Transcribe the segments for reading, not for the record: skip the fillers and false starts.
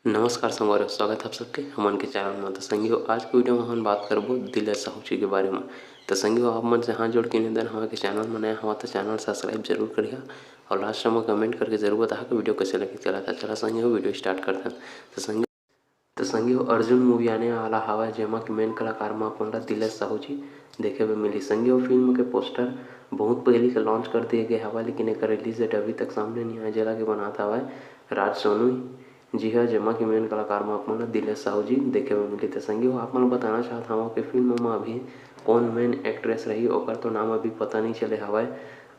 नमस्कार संगवारी, स्वागत है आप सबके हमन के चैनल में। तो संगियो आज के वीडियो में हम बात करबो दिलेर साहू जी के बारे में। तो संगियो आप मन से हाथ जोड़ के निवेदन हमारे के चैनल में नया हुआ तो चैनल सब्सक्राइब जरूर करिए और लास्ट में कमेंट करके जरूर बताहा कि वीडियो कैसे लगी। चला संगियो वीडियो स्टार्ट करते हैं। तो संगियो अर्जुन मूवी आने वाला हवा जेमा के मेन कलाकार में अपन ला दिलेर साहू जी देखे में मिली। संगियो फिल्म के पोस्टर बहुत पहले से लॉन्च कर दिए गए हवा, लेकिन एक रिलीज डेट अभी तक सामने नहीं आया। जला के बनाता हवा राज सोनू जी हाँ, जेमा के मेन कलाकार में अपन ला दिलेर साहू जी देखे में मिली। तो संगियो आप मन बताना चाहता हूँ कि फिल्म में अभी कौन मेन एक्ट्रेस रही ओकर तो नाम अभी पता नहीं चले हवा।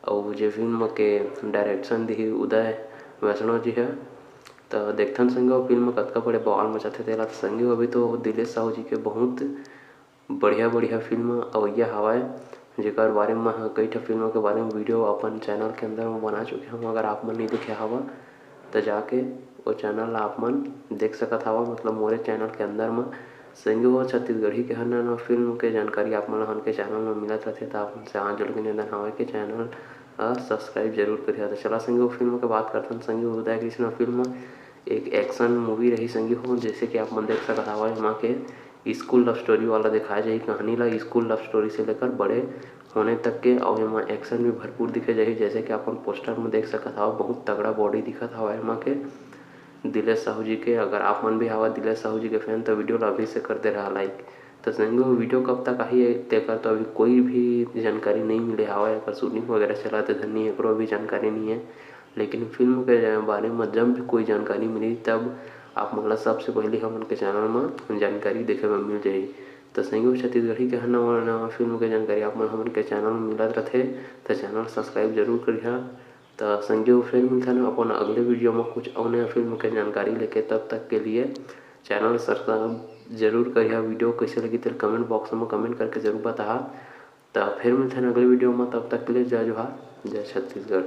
और जो फिल्म के डायरेक्शन दी उदय वैष्णव जी है। तो देखथन संगियो फिल्म कतका बड़े बवाल मचाथे तेला। तो संगियो अभी तो दिलेर साहू जी के बहुत बढ़िया फिल्म अवैया हवाए, जेकर बारे में कई ठा फिल्मों के बारे में वीडियो अपन चैनल के अंदर में बना चुके हम। अगर आप मन नहीं देखे हवा तो जाके वो चैनल आप मन देख सकत हवा, मतलब मोरे चैनल के अंदर में संगियो छत्तीसगढ़ी के हर फिल्म के जानकारी आप मन हन के चैनल में मिलत रहते। तो आप से हाथ जोड़ के निवेदन हवा के चैनल सब्सक्राइब जरूर करिए। तो चला संगियो फिल्म के बात करते हैं। संगियो उदय कृष्णा फिल्म एक एक्शन मूवी रही संगियो, जैसे कि आप मन देख सकत हवा यहाँ के स्कूल लव स्टोरी वाला दिखाया जाए कहानी ला। स्कूल लव स्टोरी से लेकर बड़े होने तक के, और यहाँ एक्शन भी भरपूर दिखे जाए जैसे कि अपन पोस्टर में देख सकत हवा। बहुत तगड़ा बॉडी दिखत हवा यहाँ के दिलेर साहू जी के। अगर आप मन भी हवा दिलेर साहू जी के फैन तो वीडियो ला अभी से कर दे रहा लाइक। तो संगियो वीडियो कब तक आई तेकर तो अभी कोई भी जानकारी नहीं मिले हवा। अगर शूटिंग वगैरह चला तो धनी एक भी जानकारी नहीं है, लेकिन फिल्म के बारे में जब भी कोई जानकारी मिली तब आप मतलब सबसे पहले हम उनके चैनल में जानकारी देखे में मिल जाएगी। तो संगियो छत्तीसगढ़ी के हर नवा फिल्म के जानकारी आप मन हमन के चैनल में मिलत रहते। तो चैनल सब्सक्राइब जरूर करिए। तो संगियो फिर मिलता है अपन अगले वीडियो में कुछ और नया फिल्म के जानकारी लेके। तब तक के लिए चैनल सब्सक्राइब जरूर करिए। वीडियो कैसे लगी तो कमेंट बॉक्स में कमेंट करके जरूर बताहा। तो फिर मिलते हैं अगले वीडियो में, तब तक के लिए जय जोहार, जय छत्तीसगढ़।